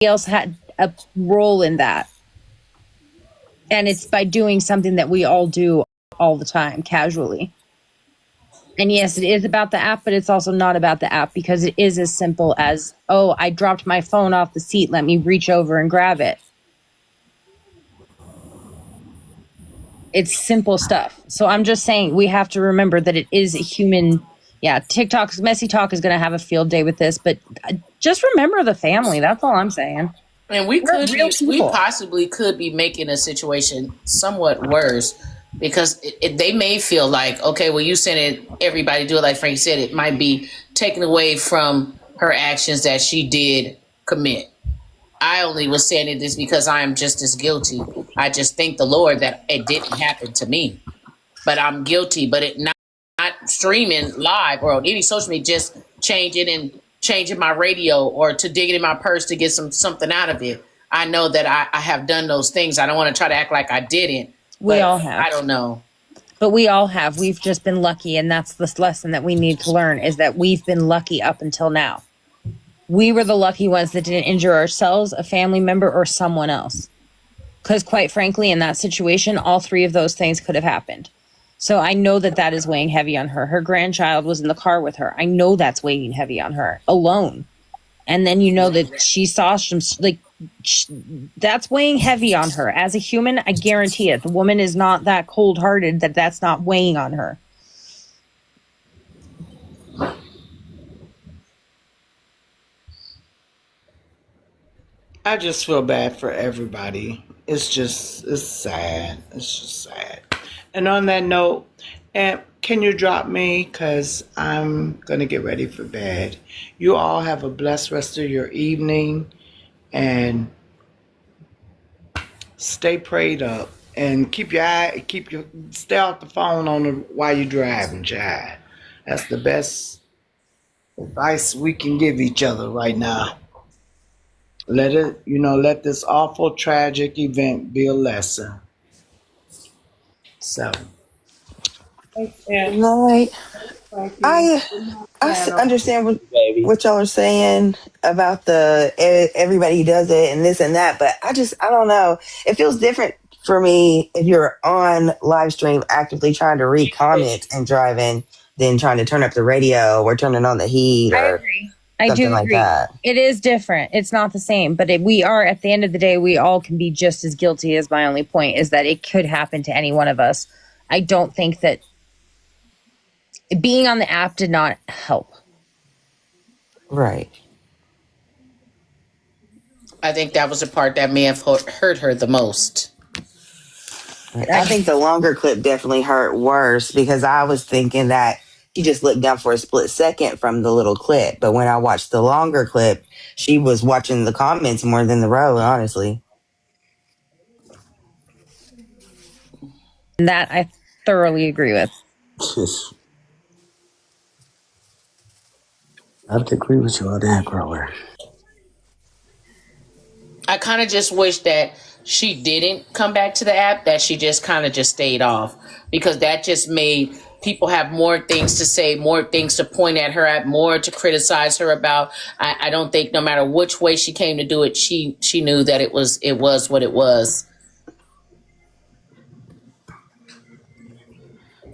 else had a role in that. And it's by doing something that we all do all the time, casually. And yes, it is about the app, but it's also not about the app because it is as simple as, oh, I dropped my phone off the seat. Let me reach over and grab it. It's simple stuff. So I'm just saying we have to remember that it is a human. Yeah, TikTok's Messy Talk is going to have a field day with this, but just remember the family. That's all I'm saying. And we possibly could be making a situation somewhat worse because they may feel like, okay, well, you said it, everybody do it like Frank said, it might be taken away from her actions that she did commit. I only was saying it is because I am just as guilty. I just thank the Lord that it didn't happen to me, but I'm guilty. But it not streaming live or on any social media, just changing my radio or to dig it in my purse to get something out of it. I know that I have done those things. I don't want to try to act like I didn't. We all have. I don't know. But we all have. We've just been lucky, and that's the lesson that we need to learn, is that we've been lucky up until now. We were the lucky ones that didn't injure ourselves, a family member, or someone else. Because quite frankly, in that situation, all three of those things could have happened. So I know that that is weighing heavy on her. Her grandchild was in the car with her. I know that's weighing heavy on her alone. And then you know that she saw some, like, that's weighing heavy on her. As a human, I guarantee it. The woman is not that cold-hearted that that's not weighing on her. I just feel bad for everybody. It's sad. It's just sad. And on that note, can you drop me? Because I'm going to get ready for bed. You all have a blessed rest of your evening. And stay prayed up. And stay off the phone while you're driving, child. That's the best advice we can give each other right now. Let this awful, tragic event be a lesson. So. Good night. I understand what y'all are saying about everybody does it and this and that, but I don't know. It feels different for me if you're on live stream actively trying to read comments and driving than trying to turn up the radio or turning on the heat or I agree. I do like agree. That. It is different. It's not the same, but we are, at the end of the day, we all can be just as guilty. As my only point is that it could happen to any one of us. I don't think that being on the app did not help. Right. I think that was the part that may have hurt her the most. I think the longer clip definitely hurt worse because I was thinking that she just looked down for a split second from the little clip. But when I watched the longer clip, she was watching the comments more than the road, honestly. That I thoroughly agree with. I have to agree with you on that, Grower. I kind of just wish that she didn't come back to the app, that she just kind of just stayed off, because that just made people have more things to say, more things to point at her at, more to criticize her about. I don't think no matter which way she came to do it, she knew that it was what it was.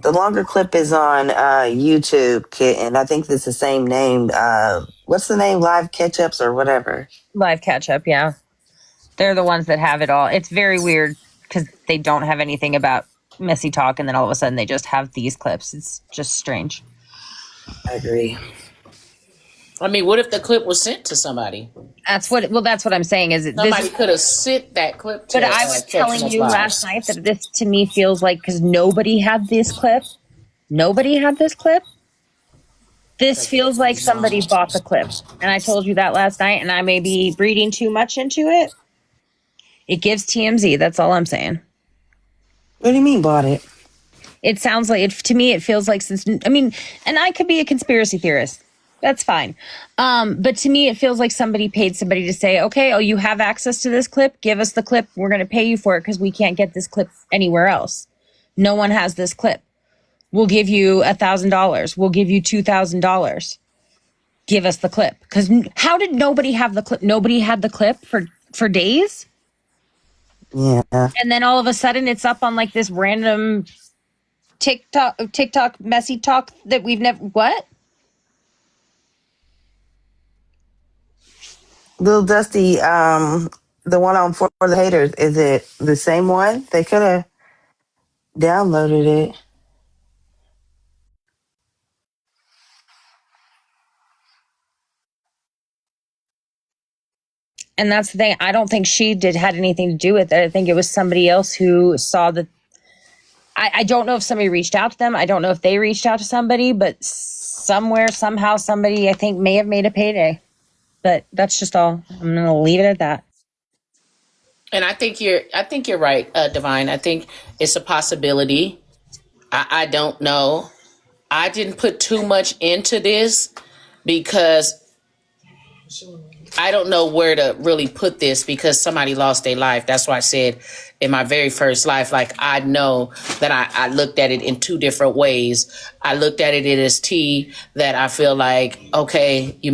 The longer clip is on YouTube, and I think it's the same name. What's the name? Live Catch-Ups or whatever? Live Catch-Up, yeah. They're the ones that have it all. It's very weird because they don't have anything about Messy Talk, and then all of a sudden they just have these clips. It's just strange. I agree. I mean, what if the clip was sent to somebody? That's what I'm saying. Somebody could have sent that clip to But I was telling you last night that this to me feels like, because nobody had this clip. This feels like somebody bought the clip. And I told you that last night, and I may be reading too much into it. It gives TMZ. That's all I'm saying. What do you mean bought it? It sounds like, to me, it feels like and I could be a conspiracy theorist. That's fine. But to me, it feels like somebody paid somebody to say, okay, you have access to this clip. Give us the clip. We're going to pay you for it because we can't get this clip anywhere else. No one has this clip. We'll give you $1,000. We'll give you $2,000. give us the clip. Because how did nobody have the clip? Nobody had the clip for days. Yeah. And then all of a sudden it's up on like this random TikTok messy talk that we've never, what? Lil Dusty, the one on For the Haters, is it the same one? They could have downloaded it. And that's the thing. I don't think she had anything to do with it. I think it was somebody else who saw the. I don't know if somebody reached out to them. I don't know if they reached out to somebody, but somewhere, somehow, somebody I think may have made a payday. But that's just all. I'm gonna leave it at that. And I think you're right, Divine. I think it's a possibility. I don't know. I didn't put too much into this because I don't know where to really put this because somebody lost their life. That's why I said in my very first life, like I know that I looked at it in two different ways. I looked at it as T that I feel like, okay, you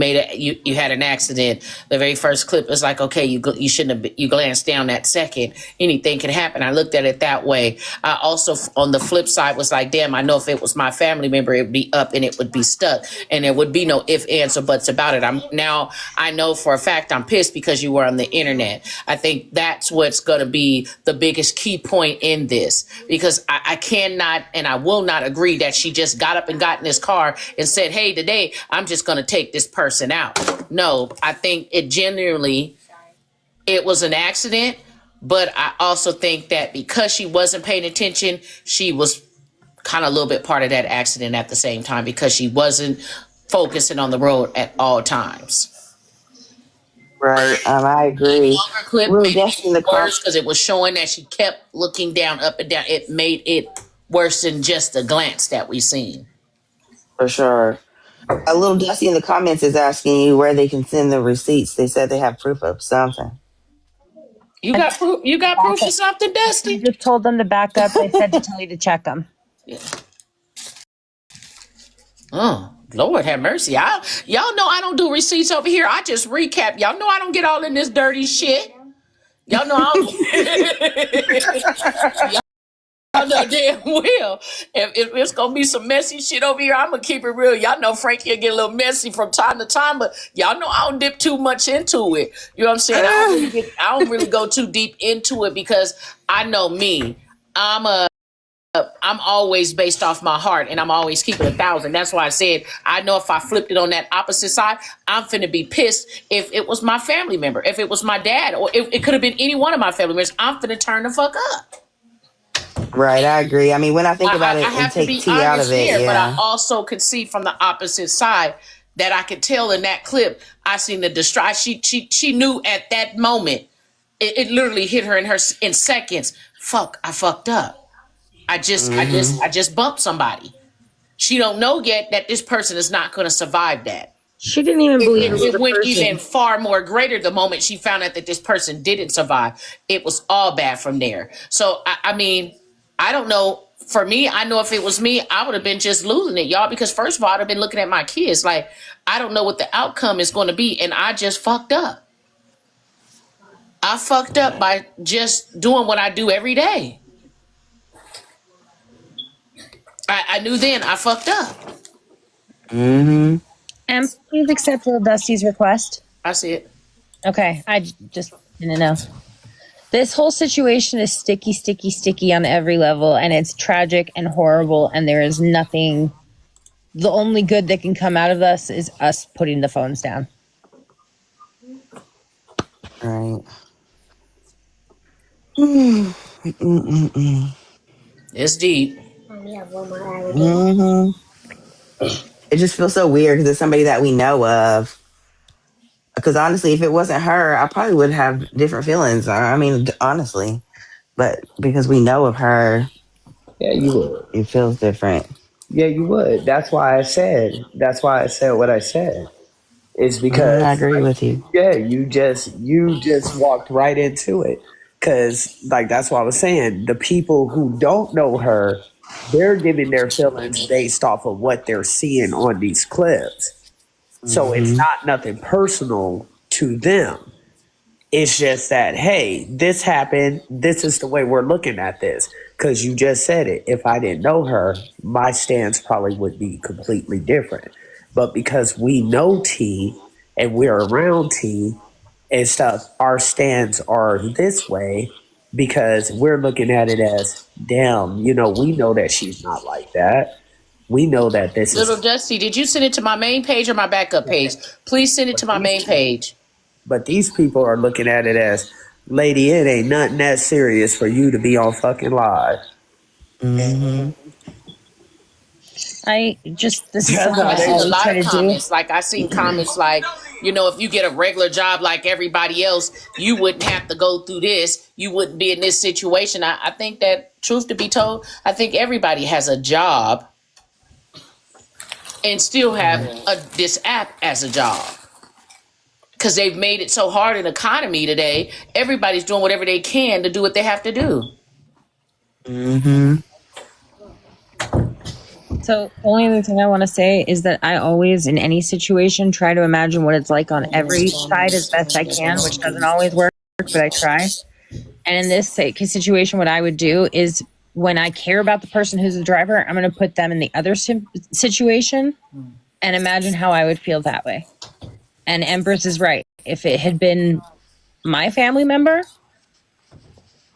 had an accident. The very first clip is like, okay, you shouldn't have, you glanced down that second. Anything could happen. I looked at it that way. I also, on the flip side, was like, damn, I know if it was my family member, it would be up and it would be stuck and there would be no ifs, ands, or buts about it. I know for a fact I'm pissed because you were on the internet. I think that's what's going to be the biggest key point in this, because I cannot and I will not agree that she just got up and got in this car and said, hey, today I'm just going to take this person out. No, I think it was an accident, but I also think that because she wasn't paying attention, she was kind of a little bit part of that accident at the same time because she wasn't focusing on the road at all times. Right. I agree. Longer clip Really, made that's in it the worse because it was showing that she kept looking down, up and down. It made it worse than just the glance that we seen. for sure. A little Dusty in the comments is asking you where they can send the receipts. They said they have proof of something. You got proof? You got proof of something, I Dusty? just told them to back up. They said to tell you to check them. Yeah. Oh, Lord have mercy. Y'all know I don't do receipts over here. I just recap. Y'all know I don't get all in this dirty shit. Y'all know I don't. Y'all know damn well. If it's going to be some messy shit over here, I'm going to keep it real. Y'all know Frankie will get a little messy from time to time, but y'all know I don't dip too much into it. You know what I'm saying? I don't really go too deep into it because I know me. I'm always based off my heart and I'm always keeping 1,000. That's why I said, I know if I flipped it on that opposite side, I'm finna be pissed if it was my family member, if it was my dad, or if it could have been any one of my family members, I'm finna turn the fuck up. Right, I agree. I mean, when I think about it and take T out of it, but I also could see from the opposite side that I could tell in that clip, I seen the distress. She knew at that moment, it literally hit her in seconds. Fuck, I fucked up. I just bumped somebody. She don't know yet that this person is not going to survive that. She didn't even believe it went even far more greater the moment she found out that this person didn't survive. It was all bad from there. So, I mean, I don't know. For me, I know if it was me, I would have been just losing it, y'all, because first of all, I'd have been looking at my kids like, I don't know what the outcome is going to be, and I just fucked up. I fucked up by just doing what I do every day. I knew then I fucked up. Mm-hmm. And please accept Lil Dusty's request. I see it. Okay, I just didn't know. This whole situation is sticky, sticky, sticky on every level, and it's tragic and horrible, and there is nothing. The only good that can come out of this is us putting the phones down. Right. It's deep. Mm-hmm. It just feels so weird because it's somebody that we know of. Because honestly, if it wasn't her, I probably would have different feelings. I mean, honestly, but because we know of her, Yeah, you would. it feels different. Yeah, you would. That's why I said what I said. It's because I agree with you. Yeah, you just walked right into it. Cause like that's what I was saying. The people who don't know her, they're giving their feelings based off of what they're seeing on these clips. So it's not nothing personal to them. It's just that, hey, this happened. This is the way we're looking at this. Because you just said it. If I didn't know her, my stance probably would be completely different. But because we know T and we're around T and stuff, our stands are this way because we're looking at it as, damn, we know that she's not like that. We know that this is. Little Dusty, did you send it to my main page or my backup page? Please send it to my main page. But these people are looking at it as, lady, it ain't nothing that serious for you to be on fucking live. Mm-hmm. This is That's something how I I they seen a always lot try of to do. comments. Like I seen comments like, if you get a regular job like everybody else, you wouldn't have to go through this. You wouldn't be in this situation. I think that, truth to be told, I think everybody has a job and still have this app as a job. Because they've made it so hard in the economy today. Everybody's doing whatever they can to do what they have to do. Mm-hmm. So the only other thing I want to say is that I always, in any situation, try to imagine what it's like on every side as best I can, which doesn't always work, but I try. And in this situation, what I would do is when I care about the person who's the driver, I'm going to put them in the other situation and imagine how I would feel that way. And Empress is right. If it had been my family member,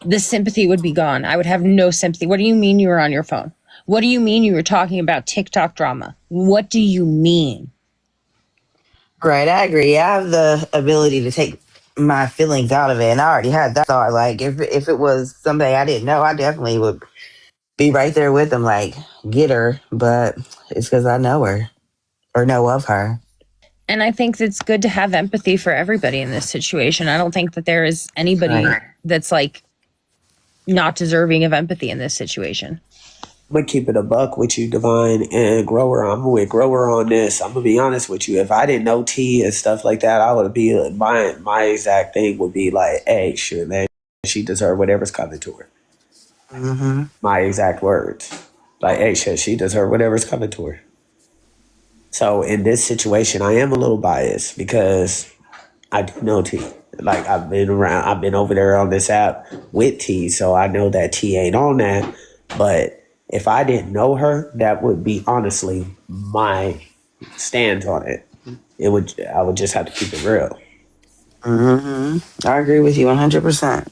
the sympathy would be gone. I would have no sympathy. What do you mean you were on your phone? What do you mean you were talking about TikTok drama? What do you mean? Right, I agree. I have the ability to take my feelings out of it, and I already had that thought. Like, if it was somebody I didn't know, I definitely would be right there with them, like, get her. But it's because I know her or know of her. And I think it's good to have empathy for everybody in this situation. I don't think that there is anybody that's like not deserving of empathy in this situation. I'm gonna keep it a buck with you, Divine and Grower. I'm with Grower on this. I'm gonna be honest with you. If I didn't know T and stuff like that, I would be my exact thing would be like, hey, sure, man, she deserves whatever's coming to her. Mm-hmm. My exact words, like, hey, shit, she deserves whatever's coming to her. So in this situation, I am a little biased because I do know T. Like I've been over there on this app with T, so I know that T ain't on that. But if I didn't know her, that would be honestly my stance on it. I would just have to keep it real. Mm-hmm. I agree with you 100%.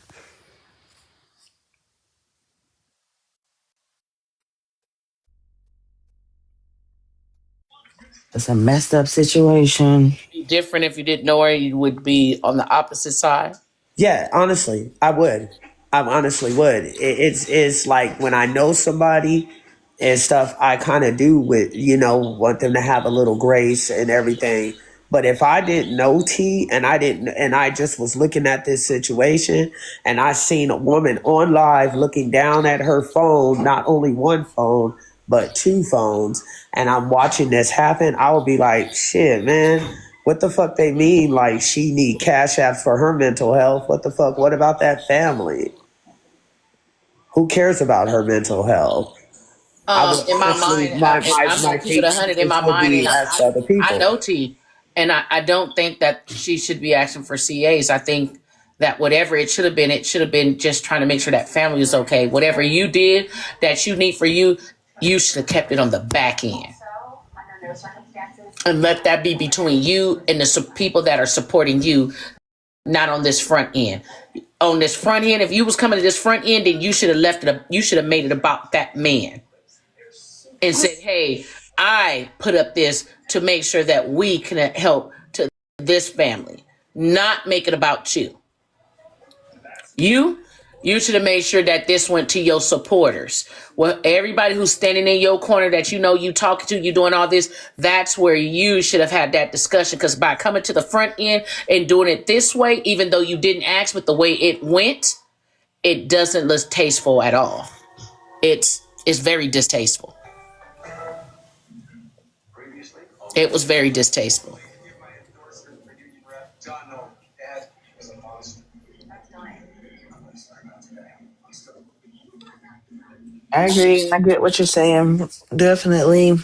It's a messed up situation. Be different if you didn't know her, you would be on the opposite side. Yeah, honestly, I would. I honestly would. It's like when I know somebody and stuff, I kind of do want them to have a little grace and everything. But if I didn't know T and I just was looking at this situation and I seen a woman on live looking down at her phone, not only one phone, but two phones, and I'm watching this happen, I would be like, shit, man. What the fuck they mean? Like she need cash apps for her mental health? What the fuck? What about that family? Who cares about her mental health? In my mind, I'm My gonna keep it take 100 in my would mind, be and asked to other I people. know T, and I don't think that she should be asking for CAs. I think that whatever it should have been just trying to make sure that family is okay. Whatever you did that you need for you, you should have kept it on the back end and let that be between you and the people that are supporting you, not on this front end. On this front end, if you was coming to this front end, then you should have left it. You should have made it about that man and said, "Hey, I put up this to make sure that we can help to this family, not make it about you. You should have made sure that this went to your supporters. Well, everybody who's standing in your corner that you talking to, you doing all this, that's where you should have had that discussion. Because by coming to the front end and doing it this way, even though you didn't ask, but the way it went, it doesn't look tasteful at all. It's very distasteful. It was very distasteful. I agree. I get what you're saying. Definitely.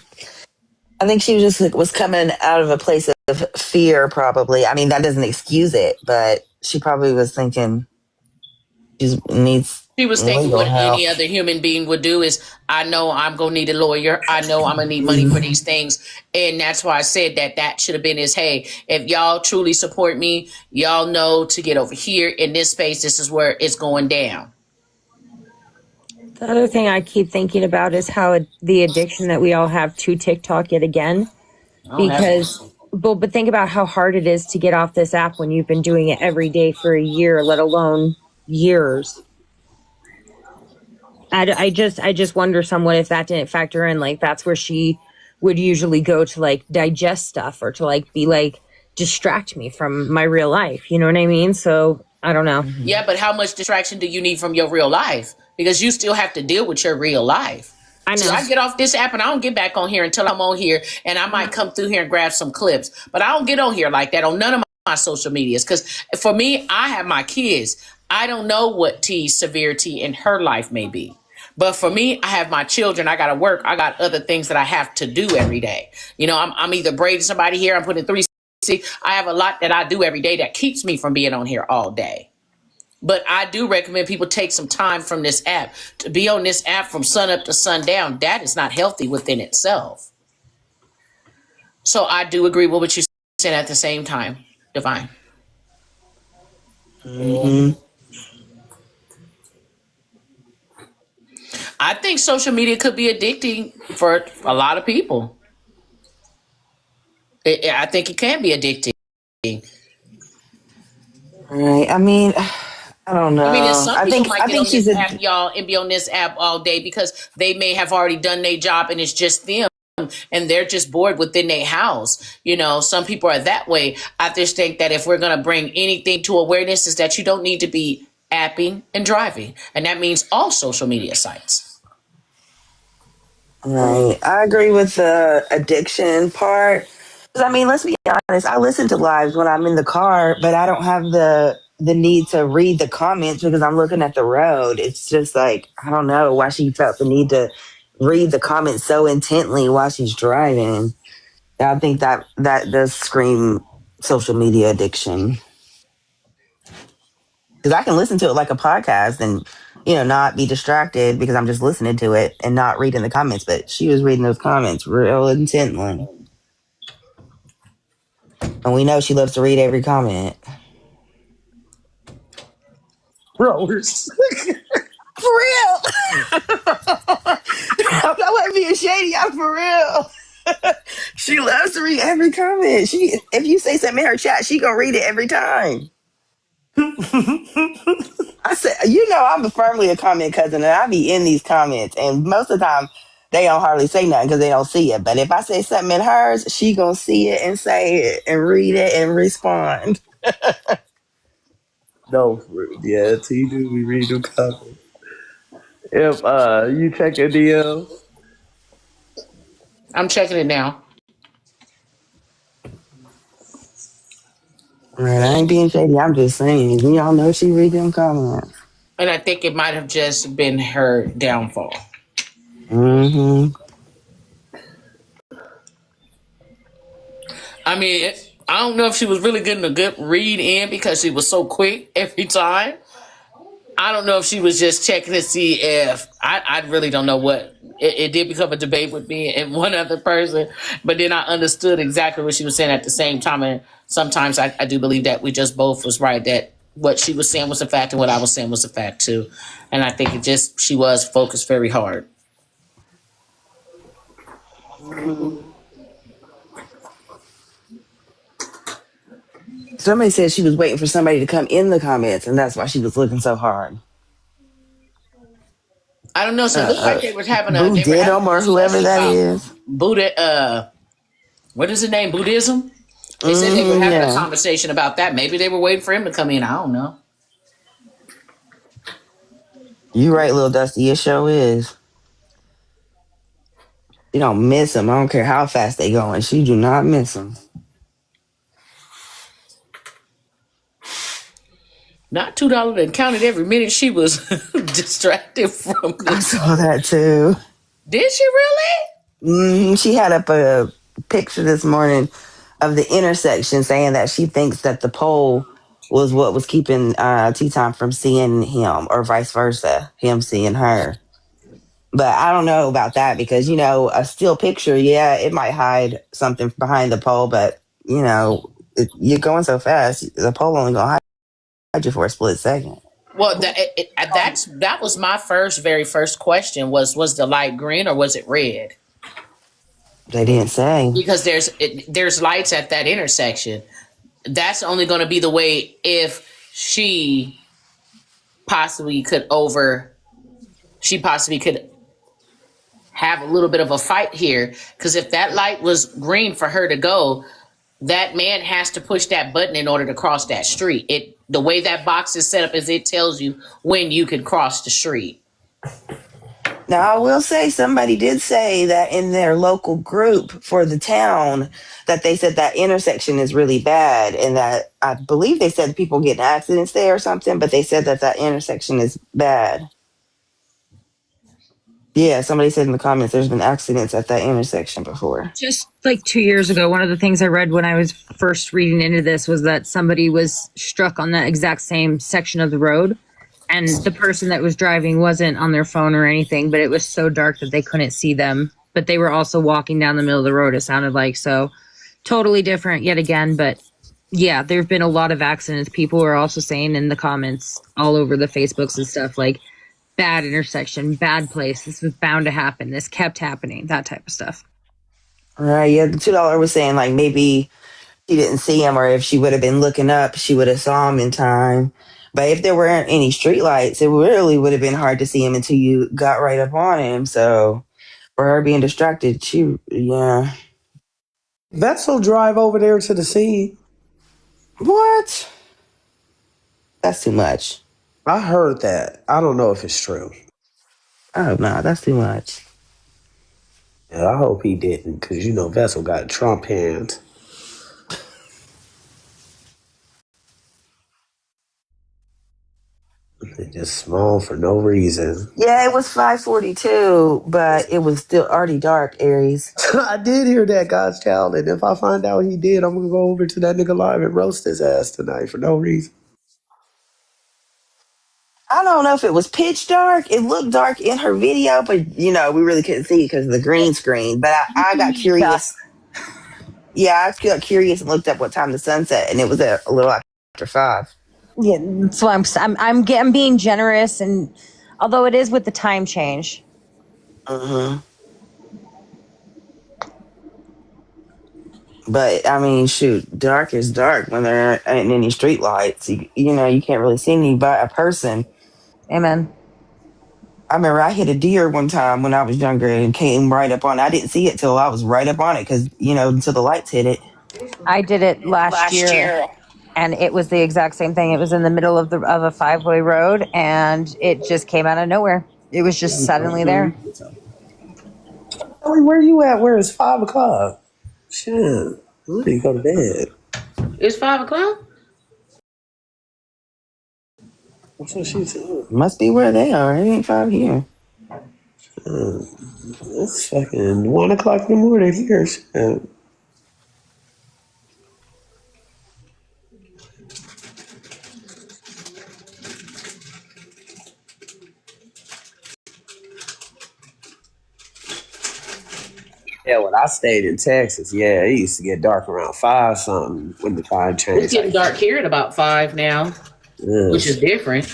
I think she was just like, was coming out of a place of fear, probably. I mean, that doesn't excuse it, but she probably was thinking she needs She was thinking legal what help. any other human being would do is, I know I'm going to need a lawyer. I know I'm going to need money for these things. And that's why I said that should have been his, hey, if y'all truly support me, y'all know to get over here in this space. This is where it's going down. The other thing I keep thinking about is how the addiction that we all have to TikTok yet again. Because, but think about how hard it is to get off this app when you've been doing it every day for a year, let alone years. I just wonder somewhat if that didn't factor in. Like, that's where she would usually go to like digest stuff or to like be like distract me from my real life. You know what I mean? So I don't know. Yeah, but how much distraction do you need from your real life? Because you still have to deal with your real life. I know. So I get off this app and I don't get back on here until I'm on here, and I might come through here and grab some clips. But I don't get on here like that on none of my social medias. Because for me, I have my kids. I don't know what T's severity in her life may be. But for me, I have my children. I got to work. I got other things that I have to do every day. You know, I'm either braiding somebody here. I'm putting 360. I have a lot that I do every day that keeps me from being on here all day. But I do recommend people take some time from this app. To be on this app from sun up to sundown, that is not healthy within itself. So I do agree with what you said at the same time, Divine. Mm-hmm. I think social media could be addicting for a lot of people. I think it can be addicting. Right. I mean, I don't know. I mean, and some people might I get think on this she's a app, y'all, and be on this app all day because they may have already done their job and it's just them and they're just bored within their house. You know, some people are that way. I just think that if we're going to bring anything to awareness is that you don't need to be apping and driving. And that means all social media sites. right. I agree with the addiction part. 'Cause, I mean, let's be honest. I listen to lives when I'm in the car, but I don't have the need to read the comments because I'm looking at the road. It's just like I don't know why she felt the need to read the comments so intently while she's driving. I think that does scream social media addiction. Because I can listen to it like a podcast and not be distracted because I'm just listening to it and not reading the comments. But she was reading those comments real intently, and we know she loves to read every comment. Rollers. For real. I'm not being shady. I'm for real. She loves to read every comment. If you say something in her chat, she gonna read it every time. I said, I'm firmly a comment cousin, and I be in these comments, and most of the time they don't hardly say nothing because they don't see it. But if I say something in hers, she gonna see it and say it and read it and respond. No, yeah, T do we read them comments. If you check your DMs, I'm checking it now. Right, I ain't being shady. I'm just saying, we all know she read them comments. And I think it might have just been her downfall. Mm-hmm. I mean, I don't know if she was really getting a good read in because she was so quick every time. I don't know if she was just checking to see if I really don't know what it did become a debate with me and one other person, but then I understood exactly what she was saying at the same time. And sometimes I do believe that we just both was right, that what she was saying was a fact and what I was saying was a fact too. And I think she was focused very hard. Somebody said she was waiting for somebody to come in the comments, and that's why she was looking so hard. I don't know. So it looked like they were having Boo a Diddum or whoever discussion that about is. Buddha. What is the name? Buddhism. They said they were having a Yeah. conversation about that. Maybe they were waiting for him to come in. I don't know. You right, little Dusty. It sure is. You don't miss them. I don't care how fast they going. She do not miss them. Not $2 and counted every minute she was distracted from I this. saw that too. Did she really? She had up picture this morning of the intersection saying that she thinks that the pole was what was keeping T-Time from seeing him or vice versa, him seeing her. But I don't know about that because, a still picture, yeah, it might hide something behind the pole, but, you're going so fast, the pole only going to hide you for a split second. Well, that was my very first question was the light green or was it red? They didn't say. Because there's lights at that intersection. That's only going to be the way if she possibly could have a little bit of a fight here. Because if that light was green for her to go, that man has to push that button in order to cross that street. The way that box is set up is it tells you when you can cross the street. Now, I will say somebody did say that in their local group for the town that they said that intersection is really bad and that I believe they said people get in accidents there or something, but they said that intersection is bad. Yeah, somebody said in the comments there's been accidents at that intersection before. Just like 2 years ago, one of the things I read when I was first reading into this was that somebody was struck on that exact same section of the road. And the person that was driving wasn't on their phone or anything, but it was so dark that they couldn't see them. But they were also walking down the middle of the road, it sounded like. So totally different yet again. But yeah, there have been a lot of accidents. People are also saying in the comments all over the Facebooks and stuff, like, bad intersection, bad place. This was bound to happen. This kept happening, that type of stuff. Right. Yeah, the $2 was saying like maybe she didn't see him, or if she would have been looking up, she would have saw him in time. But if there weren't any streetlights, it really would have been hard to see him until you got right up on him. So for her being distracted, yeah. Vessel drive over there to the scene. What? That's too much. I heard that. I don't know if it's true. Oh, no, that's too much. Yeah, I hope he didn't, because Vessel got Trump hands. They just small for no reason. Yeah, it was 5:42, but it was still already dark, Aries. I did hear that, God's child, and if I find out he did, I'm gonna go over to that nigga live and roast his ass tonight for no reason. I don't know if it was pitch dark. It looked dark in her video, but we really couldn't see because of the green screen. But I got curious. Yeah, I got curious and looked up what time the sun set, and it was a little after 5. Yeah, that's why I'm being generous, and although it is with the time change. Mm-hmm. But I mean, shoot, dark is dark when there ain't any street lights. You can't really see any but a person. Amen. I remember I hit a deer one time when I was younger and came right up on it. I didn't see it till I was right up on it because until the lights hit it. I did it last year. And it was the exact same thing. It was in the middle of a 5-way road, and it just came out of nowhere. It was just suddenly there. Where you at? Where it's 5 o'clock? Shit, I need to go to bed. It's 5 o'clock? That's what she said. Must be where they are. It ain't 5 here. It's fucking 1 o'clock in the morning here. Shit. Yeah, when I stayed in Texas, yeah, it used to get dark around 5 something when the time changed. It's getting dark here at about 5 now, which is different.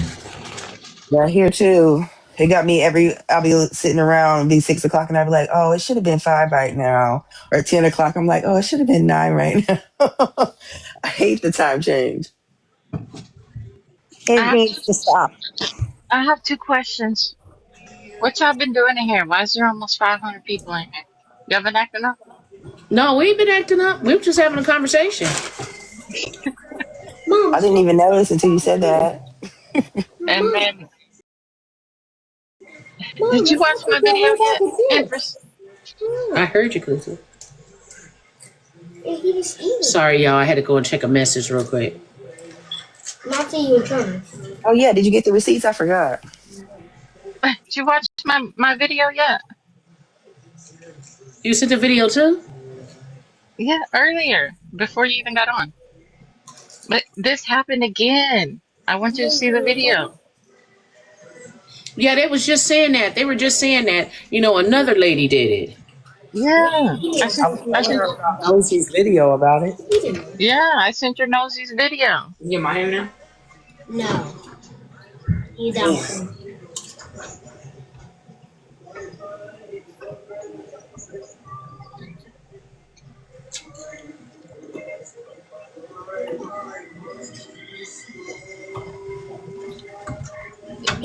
Yeah, here too. It got me I'll be sitting around, be 6 o'clock, and I'll be like, oh, it should have been 5 right now. Or 10 o'clock, I'm like, oh, it should have been 9 right now. I hate the time change. It needs to stop. I have 2 questions. What y'all been doing in here? Why is there almost 500 people in here? Y'all been acting up? No, we ain't been acting up. We were just having a conversation. I didn't even notice until you said that. And then, did you watch my video yet, Empress? I heard you, Kusa. Sorry, y'all. I had to go and check a message real quick. Not till you return. Oh, yeah. Did you get the receipts? I forgot. Did you watch my video yet? You sent the video too? Yeah, earlier, before you even got on. But this happened again. I want you to see the video. Yeah, they was just saying that. They were just saying that, another lady did it. Yeah, I was I telling sent, her about Nosey's video about it. yeah, I sent your Nosey's video. You my him now? No, he's out.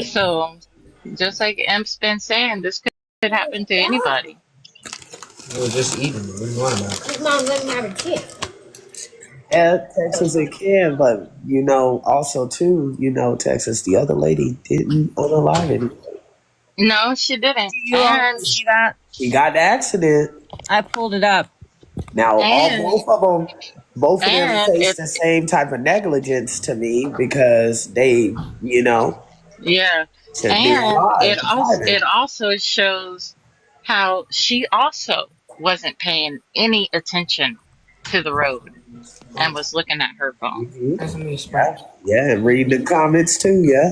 So, just like M's been saying, this could happen to anybody. We were just eating. What do you want about it? His mom let him have a kid. Yeah, Texas it can, but also too, Texas, the other lady didn't unalive it. No, she didn't. You all see that? She got the accident. I pulled it up. Now, And both of them and face it, the same type of negligence to me because they, yeah, should be and alive. it also shows how she also wasn't paying any attention to the road and was looking at her phone. Mhm. Yeah, and read the comments too. Yeah,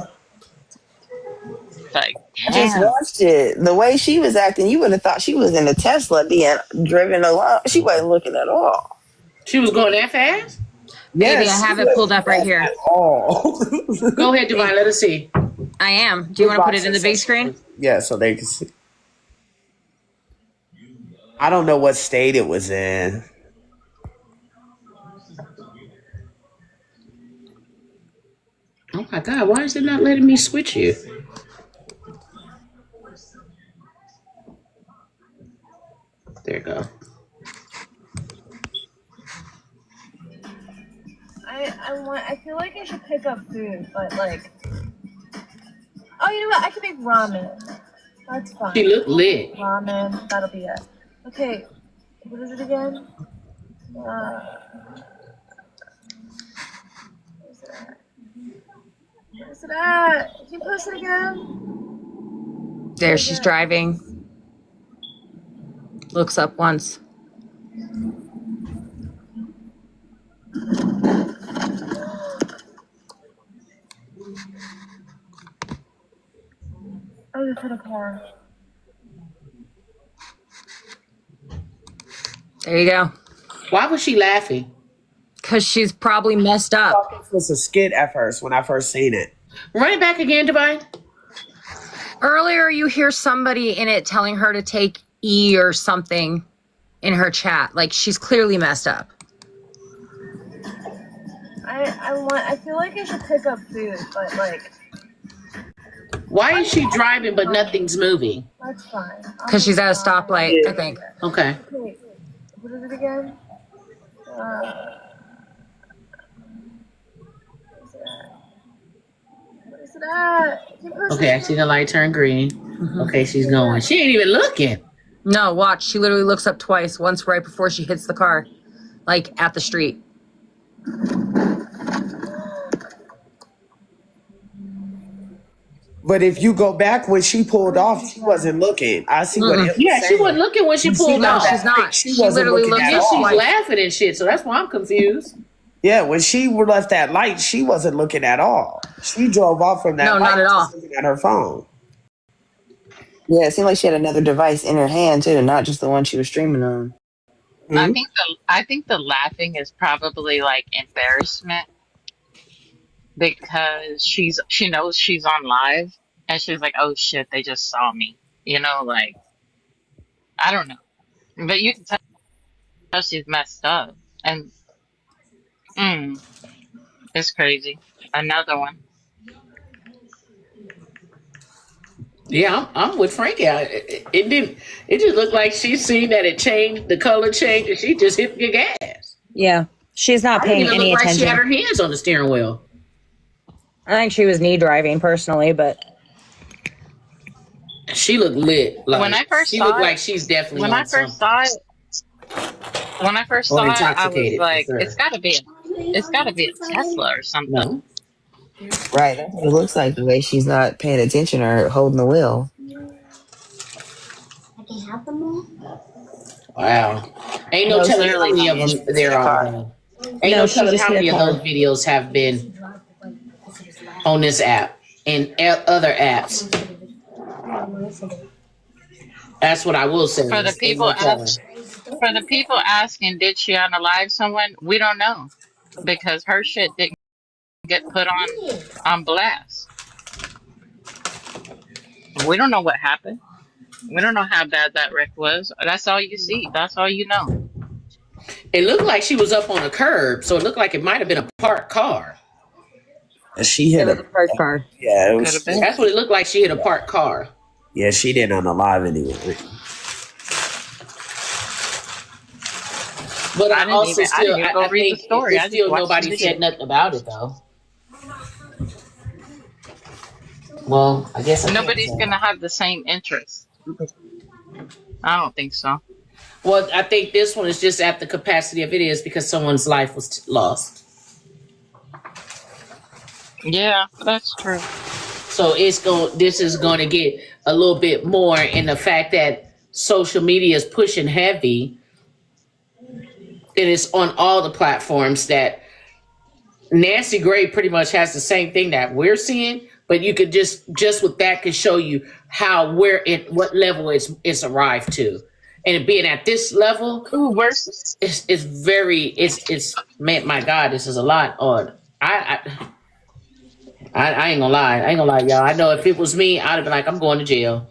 It's like, I just damn. watched it. The way she was acting, you would have thought she was in a Tesla being driven along. She wasn't looking at all. She was going that fast? Baby, I have it pulled up right here. Oh, Go ahead, Divine. Let us see. I am. Do you want to put it in the big screen? Yeah, so they can see. I don't know what state it was in. Oh my God, why is it not letting me switch you? There you go. I feel like I should pick up food, but like, oh, you know what? I can make ramen. That's fine. She looked lit. Ramen, that'll be it. Okay, what is it again? Where's it at? Can you post it again? There, she's driving. Looks up once. Oh, it's in a car. There you go. Why was she laughing? Because she's probably messed I up. thought this was a skit at first when I first seen it. Run it back again, Divine. Earlier, you hear somebody in it telling her to take E or something in her chat. Like, she's clearly messed up. I feel like I should pick up food, but like, Why is she driving but nothing's moving? that's fine. Because she's at a stoplight, I think. Okay. Wait, what is it again? What is it at? Can you post Okay, I see the light turn green. Okay, she's going. She ain't even looking. No, watch. She literally looks up twice. Once right before she hits the car. Like, at the street. But if you go back when she pulled off, she wasn't looking. I see what it was Yeah, she saying. wasn't looking when she pulled No, off. she's not. She She wasn't literally looking looks at Yeah, up all. she's twice. laughing and shit, so that's why I'm confused. Yeah, when she left that light, she wasn't looking at all. She drove off from that No, light, not at all. just looking at her phone. Yeah, it seemed like she had another device in her hand too, not just the one she was streaming on. I think the laughing is probably like embarrassment because she knows she's on live and she's like, oh shit, they just saw me. Like, I don't know. But you can tell she's messed up. And it's crazy. Another one. Yeah, I'm with Frankie. It didn't. It just looked like she seen that it changed, the color changed, and she just hit the gas. Yeah. She's not I didn't paying even any look like she had attention. her hands on the steering wheel. I think she was knee driving personally, but She looked lit. Like, When I first she saw looked it, like she's definitely when on I first something. saw it, when I first Or saw it, I was intoxicated, for like, sure. it's gotta be a Tesla or something. No. Right, that's what it looks like. The way she's not paying attention or holding the wheel. I can have them all. Wow. Ain't no No, she telling how Literally many of don't. them there are. Ain't No, no she telling just how hit many a of those car. videos have been on this app and other apps. That's what I will say. For the Ain't people no telling. ask, for the people asking, did she unalive someone? We don't know because her shit didn't get put on blast. We don't know what happened. We don't know how bad that wreck was. That's all you see. That's all you know. It looked like she was up on a curb, so it looked like it might have been a parked car. She It hit was a a parked car. yeah. It Could have was been. That's what it looked like. She hit a parked car. yeah. She didn't unalive anyway. But I didn't even. I didn't even go I read the think story. it's I just still watched the nobody video. said nothing about it though. Well, I guess I can't Nobody's say. gonna have the same interest. I don't think so. Well, I think this one is just at the capacity of it is because someone's life was lost. Yeah, that's true. So this is going to get a little bit more in the fact that social media is pushing heavy. It is on all the platforms that Nancy Gray pretty much has the same thing that we're seeing, but you could just with that could show you how what level it's arrived to. And it being at this level, Ooh, worse. it's very man, my God, this is a lot on. I ain't gonna lie. I ain't gonna lie, y'all. I know if it was me, I'd have been like, I'm going to jail.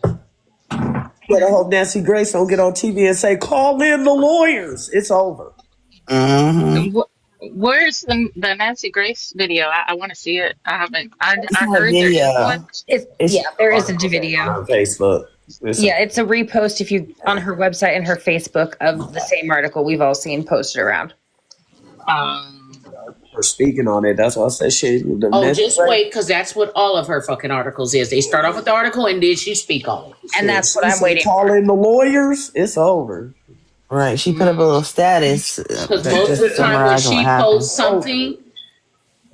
Better hope Nancy Grace don't get on TV and say, "Call in the lawyers." It's over. Mm-hmm. Where's the Nancy Grace video? I want to see it. I haven't. It's I not a heard there is one. video. It's There is a On video. Facebook. Yeah, it's a repost if you on her website and her Facebook of the same article we've all seen posted around. Her speaking on it. That's why I said shit. Oh, just wait, because that's what all of her fucking articles is. They start off with the article and then she speak on it. And that's what I'm waiting Call for. in the lawyers. It's over. right. She put up a little status Because that most of the just time when summarizing what she happened. posts something,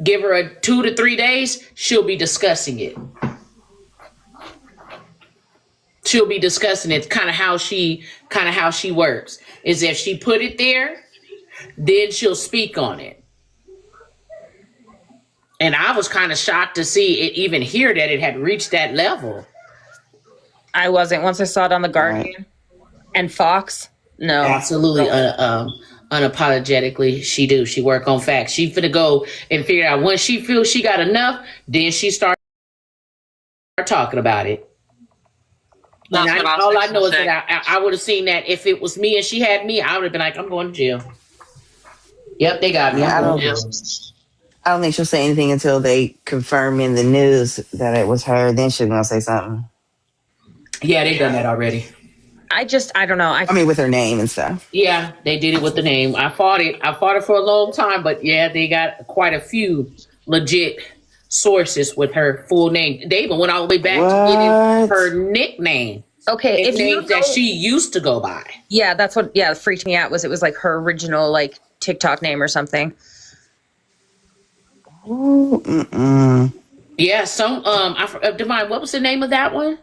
give her a 2 to 3 days, she'll be discussing it. She'll be discussing it, kind of how she works. Is if she put it there, then she'll speak on it. And I was kind of shocked to see it even here that it had reached that level. I wasn't. Once I saw it on the Guardian and Fox, no. Absolutely, unapologetically, she work on facts. She finna go and figure out when she feels she got enough, then she start talking about it. That's And what I was all I fixing know to is say. that I would have seen that if it was me and she had me, I would have been like, I'm going to jail. Yep, they got me. Yeah, I'm I going to don't. jail. I don't think she'll say anything until they confirm in the news that it was her. Then she's gonna say something. Yeah, they done that already. I don't know. I mean, with her name and stuff. Yeah, they did it with the name. I fought it for a long time, but yeah, they got quite a few legit sources with her full name. They even went all the way back to getting her nickname. Okay, if you Names that she used to go by. yeah, that's what freaked me out was it was like her original like TikTok name or something. Ooh, mm-mm. Yeah, Divine, what was the name of that one?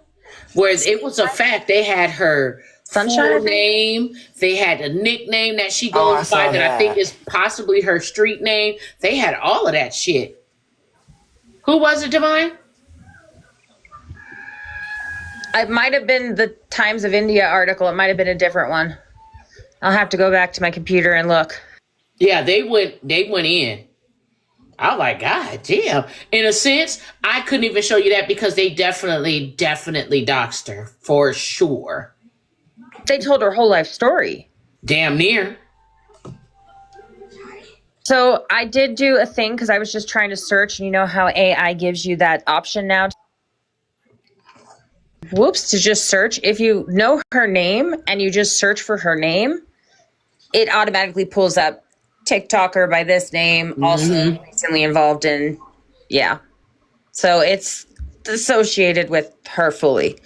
Whereas it was a fact they had her Sunshine, full name, they had a nickname that she Oh, I goes saw by that I think that. is possibly her street name. They had all of that shit. Who was it, Divine? it might have been the Times of India article. It might have been a different one. I'll have to go back to my computer and look. Yeah, they went in. I was like, God damn. In a sense, I couldn't even show you that because they definitely doxed her for sure. They told her whole life story. Damn near. So I did do a thing because I was just trying to search, and you know how AI gives you that option now. To just search. If you know her name and you just search for her name, it automatically pulls up TikToker by this name, also recently involved in, So it's associated with her fully.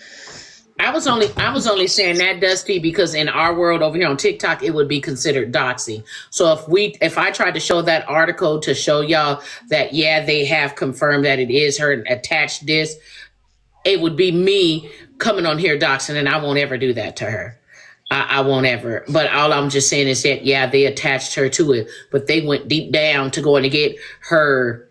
I was only saying that, Dusty, because in our world over here on TikTok, it would be considered doxing. So if I tried to show that article to show y'all that, yeah, they have confirmed that it is her and attached this, it would be me coming on here doxing, and I won't ever do that to her. I won't ever. But all I'm just saying is that, yeah, they attached her to it, but they went deep down to go and get her.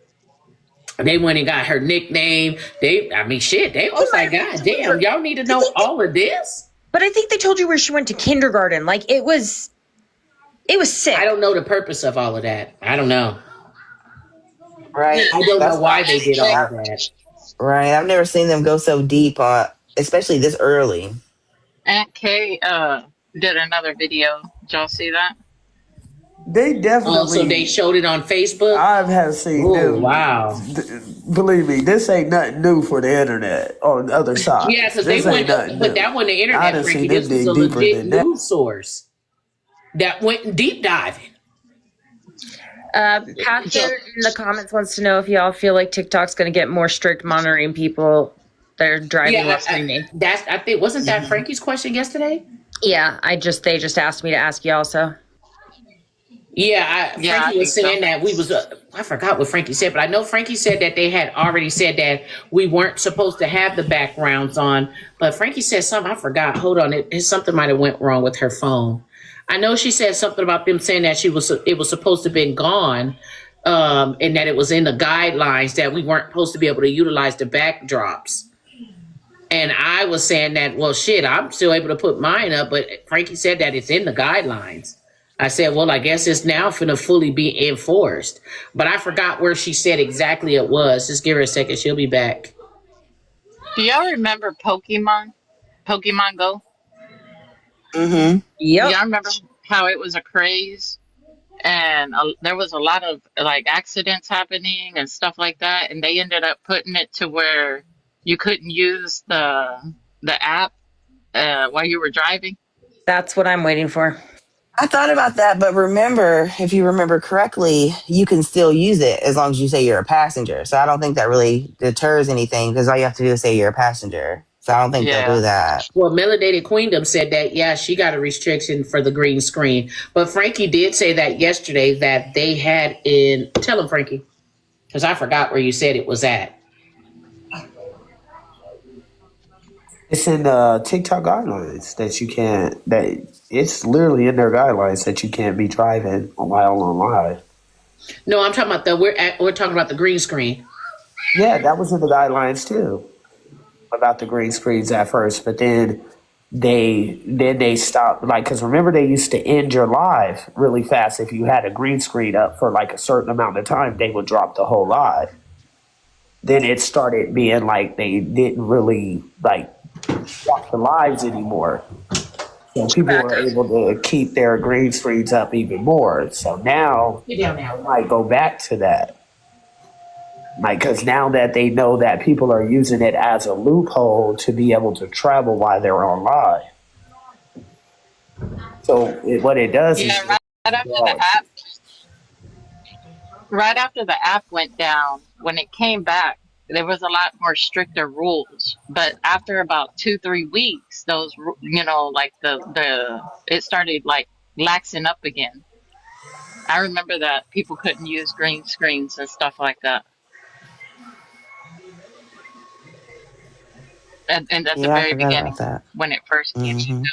They went and got her nickname. I mean, shit, they was like, God damn, y'all need to know all of this? But I think they told you where she went to kindergarten. Like, it was sick. I don't know the purpose of all of that. I don't know. Right. I don't know why they did all of that. Right. I've never seen them go so deep, especially this early. Aunt Kay did another video. Did y'all see that? They definitely. So they showed it on Facebook? I have seen. Oh, wow. Believe me, this ain't nothing new for the internet on the other side. Yeah, because they went, but that wasn't the internet, Frankie. This was a legit news source that went deep diving. Pastor in the comments wants to know if y'all feel like TikTok's going to get more strict monitoring people that are driving while streaming. I think, wasn't that Frankie's question yesterday? Yeah, they just asked me to ask y'all, so. Yeah, Frankie was saying that we was, I forgot what Frankie said, but I know Frankie said that they had already said that we weren't supposed to have the backgrounds on, but Frankie said something, I forgot. Hold on, something might have went wrong with her phone. I know she said something about them saying that it was supposed to have been gone, and that it was in the guidelines that we weren't supposed to be able to utilize the backdrops. And I was saying that, well, shit, I'm still able to put mine up, but Frankie said that it's in the guidelines. I said, well, I guess it's now finna fully be enforced. But I forgot where she said exactly it was. Just give her a second. She'll be back. Do y'all remember Pokemon? Pokemon Go? Mm-hmm. Yep. Y'all remember how it was a craze? And there was a lot of like accidents happening and stuff like that. And they ended up putting it to where you couldn't use the app while you were driving. That's what I'm waiting for. I thought about that, but remember, if you remember correctly, you can still use it as long as you say you're a passenger. So I don't think that really deters anything because all you have to do is say you're a passenger. So I don't think they'll do that. Well, Melanated Queendom said that, yeah, she got a restriction for the green screen. But Frankie did say that yesterday that they had tell him, Frankie, because I forgot where you said it was at. It's in the TikTok guidelines that you can't, it's literally in their guidelines that you can't be driving while on live. No, I'm talking about we're talking about the green screen. Yeah, that was in the guidelines too, about the green screens at first, but then they stopped, like, because remember they used to end your live really fast. If you had a green screen up for like a certain amount of time, they would drop the whole live. Then it started being like they didn't really like watch the lives anymore. So people were able to keep their green screens up even more. So now I might go back to that. Like, because now that they know that people are using it as a loophole to be able to travel while they're on live. So what it does is... Right after the app went down, when it came back, there was a lot more stricter rules. But after about 2-3 weeks, those, like it started like laxing up again. I remember that people couldn't use green screens and stuff like that. And at the very beginning, when it first came up.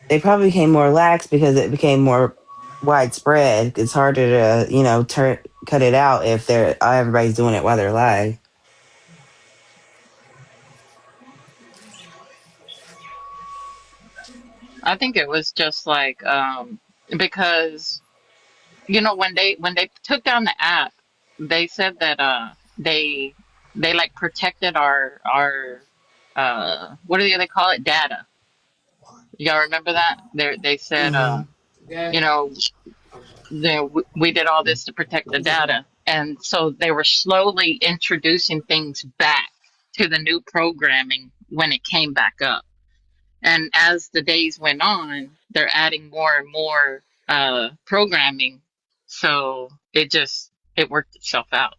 They probably became more lax because it became more widespread. It's harder to, cut it out if everybody's doing it while they're live. I think it was just like because when they took down the app, they said that they like protected our what do they call it, data. Y'all remember that? They said we did all this to protect the data, and so they were slowly introducing things back to the new programming when it came back up. And as the days went on, they're adding more and more programming. So it worked itself out.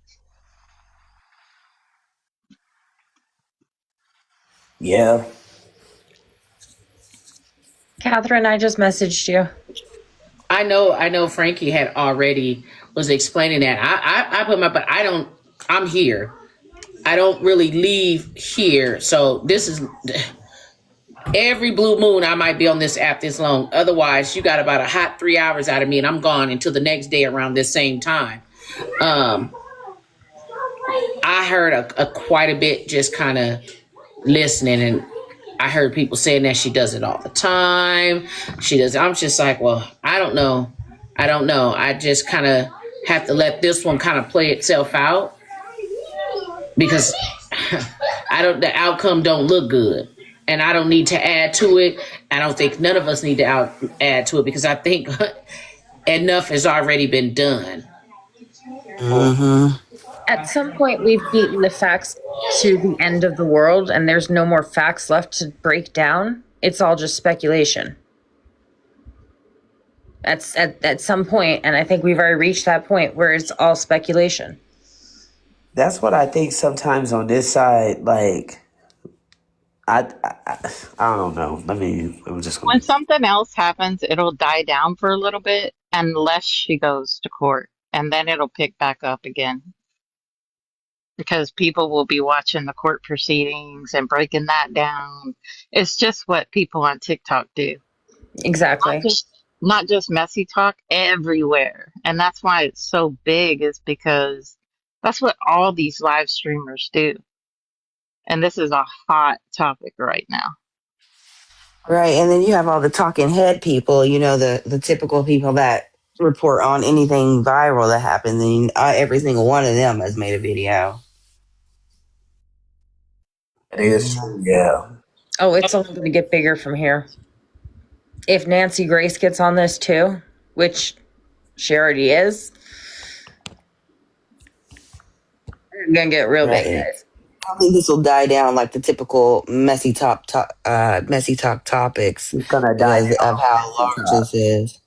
Yeah. Catherine, I just messaged you. I know Frankie had already was explaining that. I put but I'm here. I don't really leave here. So this is, Every blue moon, I might be on this app this long. Otherwise, you got about a hot 3 hours out of me, and I'm gone until the next day around this same time. I heard a quite a bit just kind of listening, and I heard people saying that she does it all the time. She does. I'm just like, well, I don't know. I just kind of have to let this one kind of play itself out because the outcome don't look good. And I don't need to add to it. I don't think none of us need to add to it because I think enough has already been done. Mm-hmm. At some point, we've beaten the facts to the end of the world, and there's no more facts left to break down. It's all just speculation. At some point, and I think we've already reached that point where it's all speculation. That's what I think sometimes on this side, like, I don't know. I'm just When something else happens, it'll die down for a little bit unless she goes to court, and then it'll pick back up again. Because people will be watching the court proceedings and breaking that down. It's just what people on TikTok do. Exactly. Not just messy talk, everywhere. And that's why it's so big, is because that's what all these live streamers do. And this is a hot topic right now. Right, and then you have all the talking head people, the typical people that report on anything viral that happens, and every single one of them has made a video. It is true, yeah. Oh, it's only going to get bigger from here. If Nancy Grace gets on this too, which she already is, it's going to get real big, guys. I think this will die down like the typical messy talk topics. It's gonna die because of how large this is.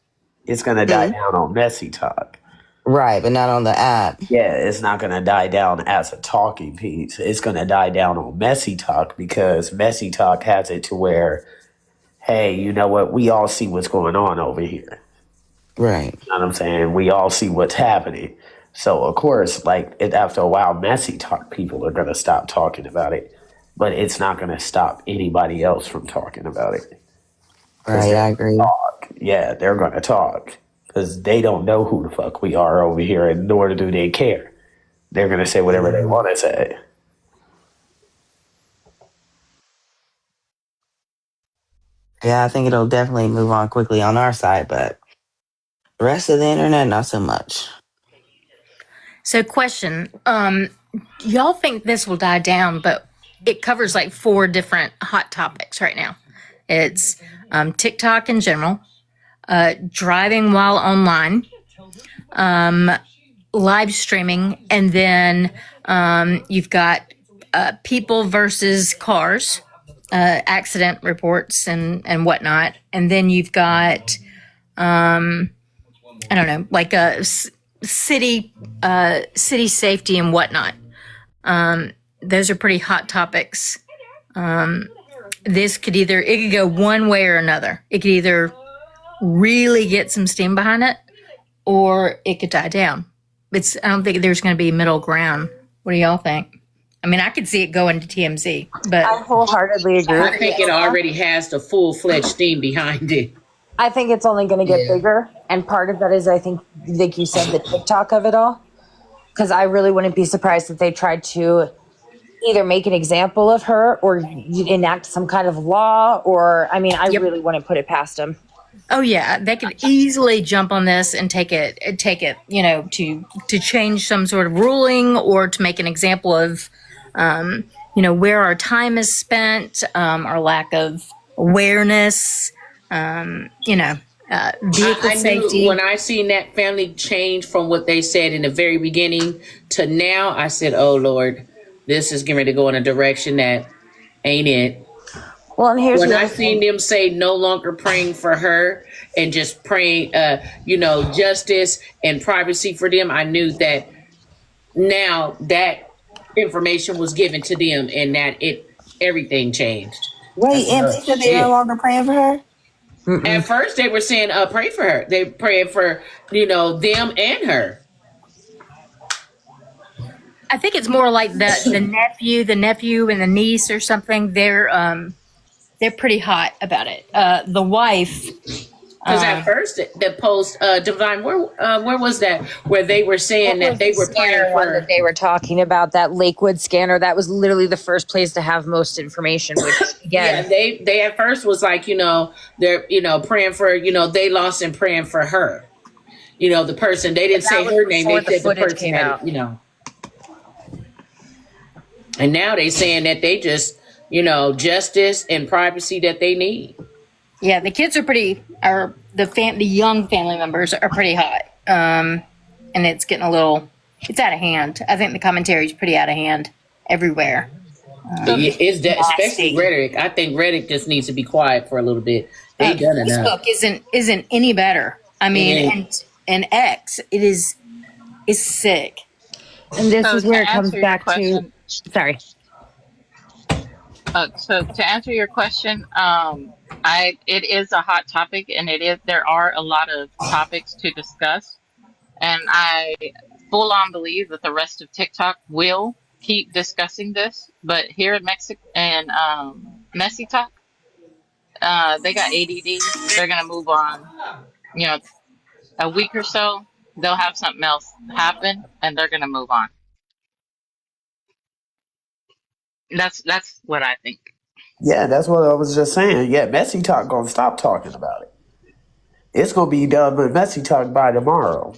It's gonna die down on messy talk. Right, but not on the app. Yeah, it's not gonna die down as a talking piece. It's gonna die down on messy talk because messy talk has it to where, hey, you know what? We all see what's going on over here. Right. You know what I'm saying? We all see what's happening. So, of course, after a while, messy talk people are going to stop talking about it. But it's not going to stop anybody else from talking about it. Right, I agree. Yeah, they're going to talk. Because they don't know who the fuck we are over here, and nor do they care. They're going to say whatever they want to say. Yeah, I think it'll definitely move on quickly on our side, but the rest of the internet, not so much. So question, y'all think this will die down, but it covers like 4 different hot topics right now. It's TikTok in general, driving while online, live streaming, and then you've got people versus cars, accident reports and whatnot. And then you've got, I don't know, like a city safety and whatnot. Those are pretty hot topics. This could go one way or another. It could either really get some steam behind it, or it could die down. I don't think there's going to be middle ground. What do y'all think? I mean, I could see it going to TMZ, but I wholeheartedly agree. I think it already has the full-fledged steam behind it. I think it's only going to get bigger. And part of that is, I think, like you said, the TikTok of it all. Because I really wouldn't be surprised if they tried to either make an example of her or enact some kind of law. Or, I mean, I really wouldn't put it past them. Oh yeah, they could easily jump on this and take it, to change some sort of ruling or to make an example of, where our time is spent, our lack of awareness, vehicle safety. Knew when I seen that family change from what they said in the very beginning to now, I said, "Oh Lord, this is getting ready to go in a direction that ain't it." Well, and here's when I seen them say no longer praying for her and just praying, justice and privacy for them, I knew that now that information was given to them and that everything changed. Wait, and they said they're no longer praying for her? Mm-mm. At first, they were saying, "Pray for her." They praying for them and her. I think it's more like the nephew and the niece or something. they're pretty hot about it. The wife, Because at first, the post, Divine, where was that? Where they were saying that they were praying scanner one that for. they were talking about, that Lakewood scanner, that was literally the first place to have most information, which Yeah, again, they at first was like, they're, praying for, they lost and praying for her. The person, they didn't say was her name, before they the said the footage person came had out. it. And now they saying that they just, justice and privacy that they need. yeah, the kids are the young family members are pretty hot. And it's getting it's out of hand. I think the commentary is pretty out of hand everywhere. It's that, especially nasty. rhetoric. I think rhetoric just needs to be quiet for a little bit. They done enough. Facebook isn't any better. I mean, and X, it's sick. and this So is where to it comes answer your back to, question, sorry. so to answer your question, it is a hot topic, and there are a lot of topics to discuss, and I full on believe that the rest of TikTok will keep discussing this. But here in Mexico and Messy Talk, they got ADD. They're gonna move on. A week or so, they'll have something else happen, and they're gonna move on. That's what I think. Yeah, that's what I was just saying. Yeah, Messy Talk gonna stop talking about it. It's gonna be done with Messy Talk by tomorrow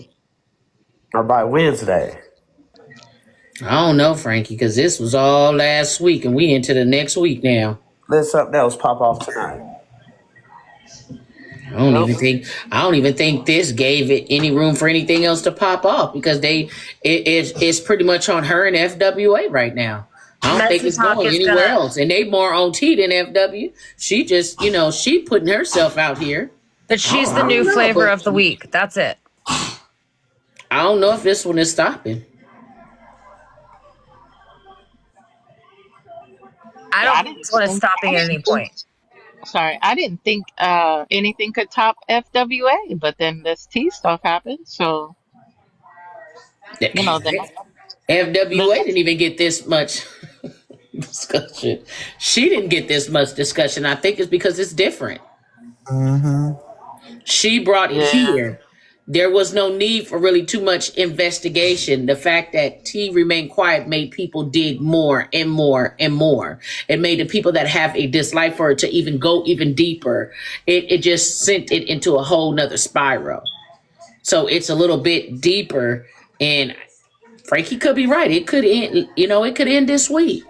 or by Wednesday. I don't know, Frankie, because this was all last week and we into the next week now. Let something else pop off tonight. I don't even think this gave it any room for anything else to pop off because it's pretty much on her and FWA right now. I don't think it's going anywhere else. And they more on T than FW. She just, she putting herself out here. But she's the new flavor of the week. That's it. I don't know if this one is stopping. I don't think this one is stopping at any point. Sorry, I didn't think anything could top FWA, but then this T stuff happened. So FWA didn't even get this much discussion. She didn't get this much discussion. I think it's because it's different. She brought it here. There was no need for really too much investigation. The fact that T remained quiet made people dig more and more and more. It made the people that have a dislike for her to even go even deeper. It just sent it into a whole nother spiral. So it's a little bit deeper. And Frankie could be right. It could end, it could end this week.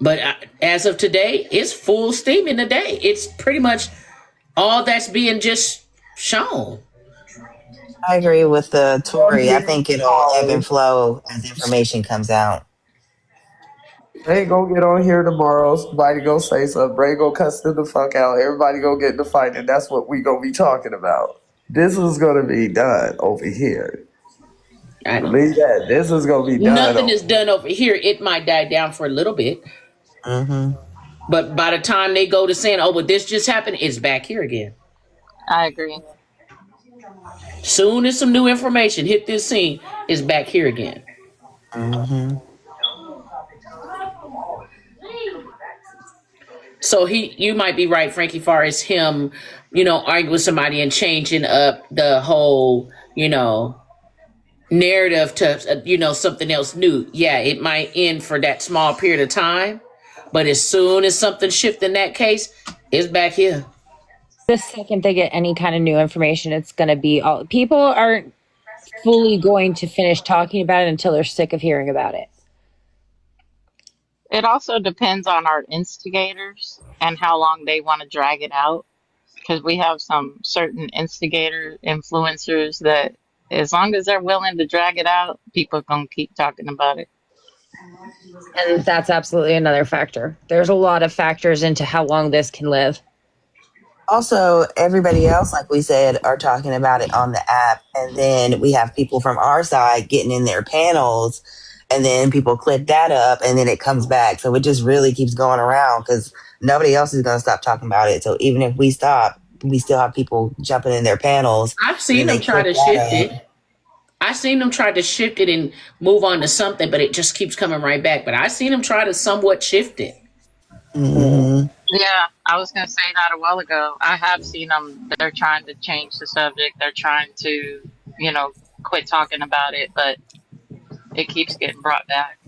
But as of today, it's full steam in the day. It's pretty much all that's being just shown. I agree with the Tory. I think it'll ebb and flow as information comes out. They gonna get on here tomorrow. Somebody gonna say something. Ray gonna cuss them the fuck out. Everybody gonna get in the fight, and that's what we gonna be talking about. This is gonna be done over here. I know. Believe that. This is gonna be done. Nothing is done over here. It might die down for a little bit. But by the time they go to saying, oh, but this just happened, it's back here again. I agree. Soon as some new information hit this scene, it's back here again. So you might be right, Frankie, far as him, arguing with somebody and changing up the whole, narrative to, something else new. Yeah, it might end for that small period of time. But as soon as something shifts in that case, it's back here. The second they get any kind of new information, it's going to be all. People aren't fully going to finish talking about it until they're sick of hearing about it. It also depends on our instigators and how long they want to drag it out. Because we have some certain instigator influencers that, as long as they're willing to drag it out, people are going to keep talking about it. And that's absolutely another factor. There's a lot of factors into how long this can live. Also, everybody else, like we said, are talking about it on the app. And then we have people from our side getting in their panels. And then people click that up and then it comes back. So it just really keeps going around because nobody else is going to stop talking about it. So even if we stop, we still have people jumping in their panels. I've seen them try to shift it. I've seen them try to shift it and move on to something, but it just keeps coming right back. But I've seen them try to somewhat shift it. Hmm. Yeah, I was going to say that a while ago. I have seen them. They're trying to change the subject. They're trying to, quit talking about it, but it keeps getting brought back.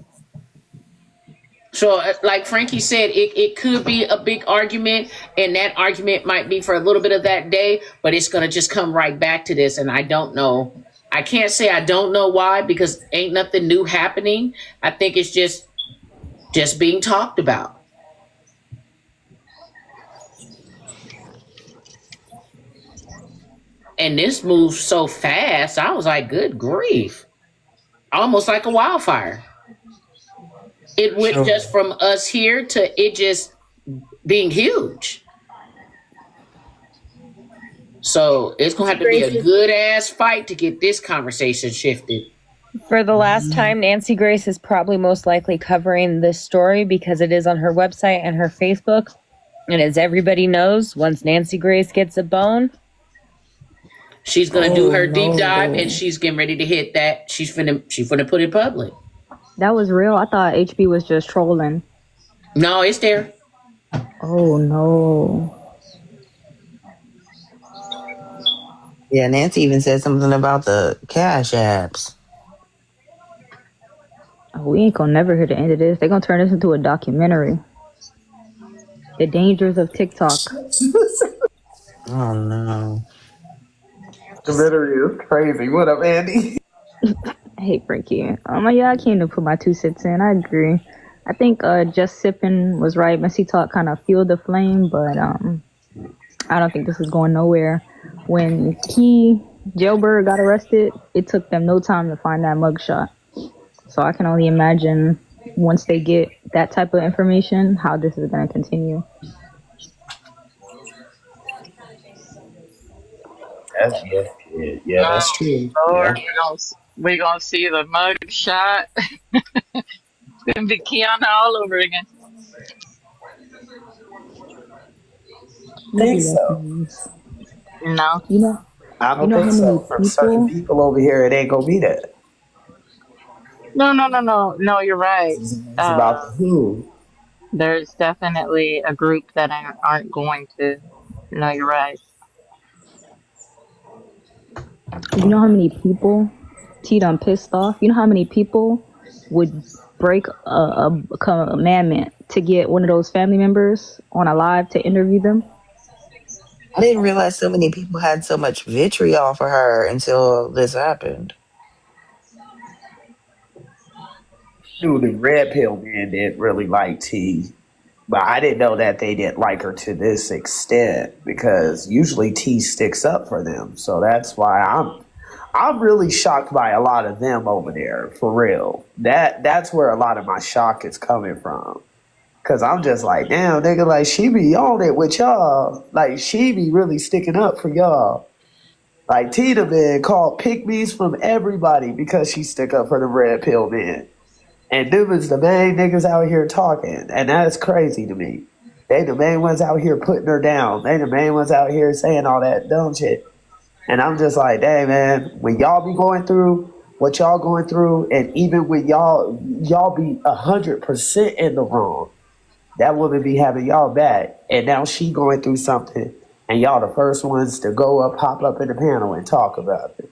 So, like Frankie said, it could be a big argument, and that argument might be for a little bit of that day, but it's going to just come right back to this. And I don't know. I can't say I don't know why, because ain't nothing new happening. I think it's just being talked about. And this moved so fast. I was like, good grief. Almost like a wildfire. It went So just from us here to it just being huge. So it's gonna have to be a good ass fight to get this conversation shifted. For the last time, Nancy Grace is probably most likely covering this story because it is on her website and her Facebook. And as everybody knows, once Nancy Grace gets a bone, She's gonna do her deep dive, and she's getting ready to hit that. She's finna put it public. That was real. I thought HB was just trolling. No, it's there. Oh no. yeah, Nancy even said something about the cash apps. We ain't gonna never hear the end of this. They're gonna turn this into a documentary. The dangers of TikTok. Oh no. Documentary is crazy. What up, Andy? Hey Frankie. Yeah, I came to put my 2 cents in. I agree. I think Just Sippin' was right. Messy Talk kind of fueled the flame, but I don't think this is going nowhere. When Jailbird got arrested, it took them no time to find that mugshot. So I can only imagine once they get that type of information, how this is going to continue. Yeah, that's true. Lord, Yeah. we're gonna see the mug shot. It's gonna be Kiana all over again. I think so. No. You know, I don't how think many so. From certain people? people over here, it ain't gonna be that. No, you're right. It's about the who. There's definitely a group that aren't going to. No, you're right. You know how many people T done pissed off? You know how many people would break a commandment to get one of those family members on a live to interview them? I didn't realize so many people had so much vitriol for her until this happened. Dude, the red pill man didn't really like T, but I didn't know that they didn't like her to this extent because usually T sticks up for them. So that's why I'm really shocked by a lot of them over there, for real. That's where a lot of my shock is coming from. Cause I'm just like, damn, nigga, like she be on it with y'all. Like she be really sticking up for y'all. Like Tina been called pick-me's from everybody because she stick up for the red pill man. And them is the main niggas out here talking. And that's crazy to me. They the main ones out here putting her down. They the main ones out here saying all that dumb shit. And I'm just like, dang man, when y'all be going through what y'all going through, and even when y'all be 100% in the wrong, that woman be having y'all back. And now she going through something, and y'all the first ones to go up, pop up in the panel and talk about it.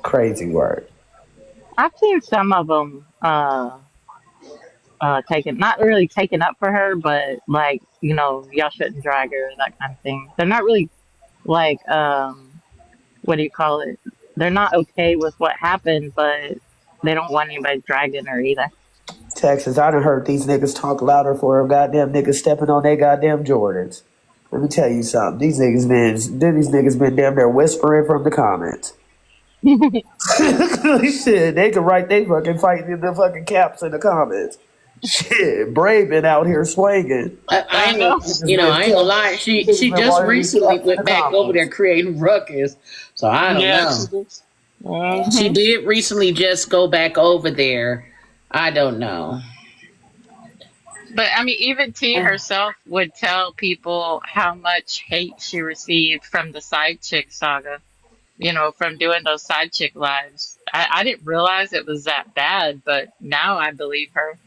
Crazy word. I've seen some of them taken, not really taken up for her, but like, y'all shouldn't drag her, that kind of thing. They're not really like, what do you call it? They're not okay with what happened, but they don't want anybody dragging her either. Texas, I done heard these niggas talk louder for a goddamn nigga stepping on their goddamn Jordans. Let me tell you something. These niggas been damn near whispering from the comments. Shit, they can write they fucking fighting in the fucking caps in the comments. Shit, Brave been out here swinging. I ain't gonna lie. She just recently went back over there creating ruckus. So I don't know. Mm-hmm. She did recently just go back over there. I don't know. But I mean, even T herself would tell people how much hate she received from the side chick saga. From doing those side chick lives. I didn't realize it was that bad, but now I believe her.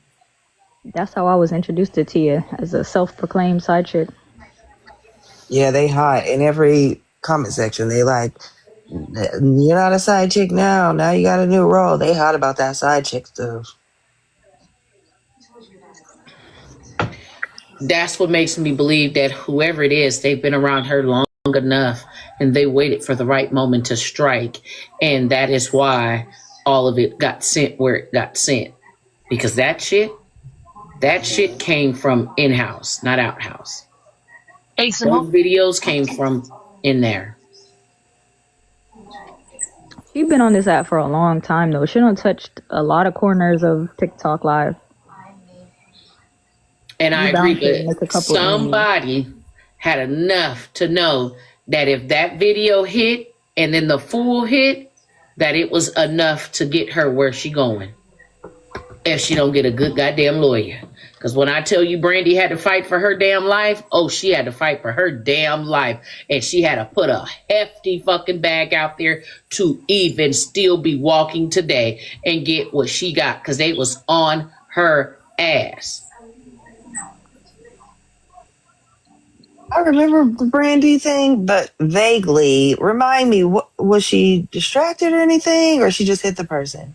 That's how I was introduced to Tia, as a self-proclaimed side chick. Yeah, they hot in every comment section. They like, you're not a side chick now. Now you got a new role. They hot about that side chick stuff. That's what makes me believe that whoever it is, they've been around her long enough and they waited for the right moment to strike. And that is why all of it got sent where it got sent. Because that shit came from in-house, not out-house. Hey, Those Simone. videos came from in there. She's been on this app for a long time, though. She done touched a lot of corners of TikTok Live. And I You bound agree, to make a but couple of somebody had enough to know that if that video hit and then the full hit, that it was enough to get her where she going. If she don't get a good goddamn lawyer. Because when I tell you Brandy had to fight for her damn life, oh, she had to fight for her damn life. And she had to put a hefty fucking bag out there to even still be walking today and get what she got. Because they was on her ass. I remember the Brandy thing, but vaguely. Remind me, was she distracted or anything, or she just hit the person?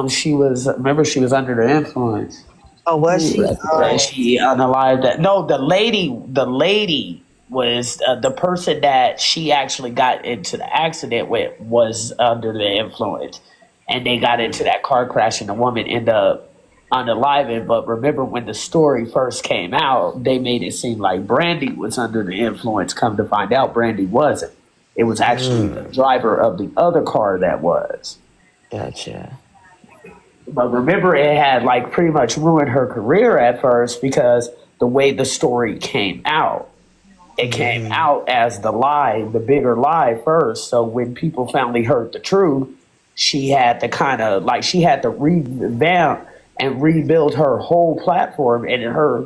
She was under the influence. Oh, was she? And she unalived that. No, the lady was the person that she actually got into the accident with was under the influence, and they got into that car crash, and the woman ended up unaliving. But remember, when the story first came out, they made it seem like Brandy was under the influence. Come to find out, Brandy wasn't. It was actually the driver of the other car that was. Gotcha. But remember, it had like pretty much ruined her career at first because the way the story came out, it came out as the lie, the bigger lie first. So when people finally heard the truth, she had to she had to revamp and rebuild her whole platform and her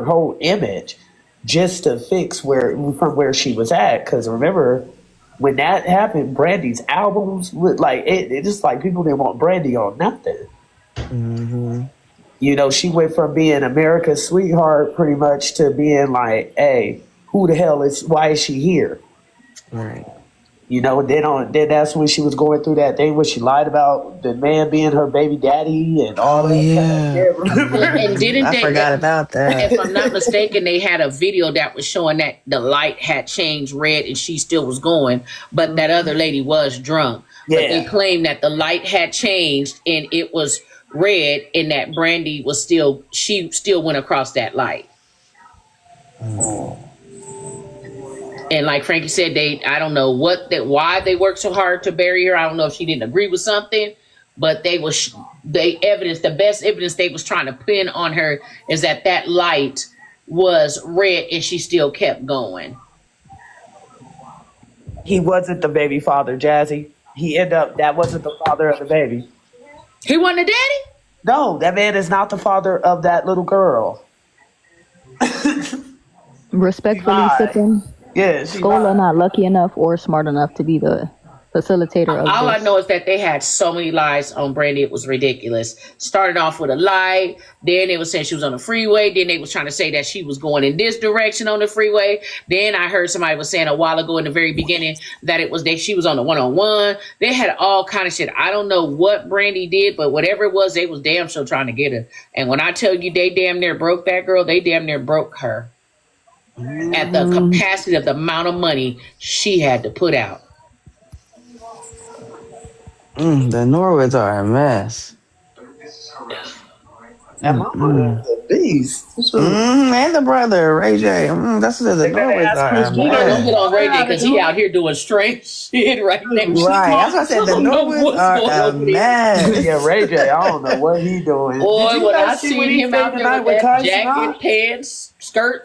whole image just to fix from where she was at. Because remember, when that happened, Brandy's albums it just like people didn't want Brandy on nothing. Mm-hmm. You know, she went from being America's sweetheart pretty much to being like, hey, why is she here? Right. You know, then that's when she was going through that thing where she lied about the man being her baby daddy and all that. And didn't I forgot about that. If I'm not mistaken, they had a video that was showing that the light had changed red and she still was going, but that other lady was drunk. Yeah. But they claimed that the light had changed and it was red and that Brandy she still went across that light. And like Frankie said, I don't know why they worked so hard to bury her. I don't know if she didn't agree with something, but the best evidence they was trying to pin on her is that light was red and she still kept going. He wasn't the baby father, Jazzy. That wasn't the father of the baby. He wasn't a daddy? No, that man is not the father of that little girl. Respectfully, Sippin'. Yeah, Scola not lucky enough or smart enough to be the facilitator of All this. I know is that they had so many lies on Brandy, it was ridiculous. Started off with a lie, then they was saying she was on the freeway, then they was trying to say that she was going in this direction on the freeway. Then I heard somebody was saying a while ago in the very beginning that she was on the 101. They had all kind of shit. I don't know what Brandy did, but whatever it was, they was damn sure trying to get her. And when I tell you they damn near broke that girl, they damn near broke her. At the capacity of the amount of money she had to put out. The Norwoods are a mess. And mama is a beast. And the brother, Ray J. That's what the Norwoods are a We don't mess. get on Ray J because he out here doing straight shit right now. Right, that's what I said. The Norwoods are a mess. Yeah, Ray J, I don't know what he doing. Boy, Did you when guys I see seen when he him out stayed the there night with that Tyson jacket, on? pants, skirt,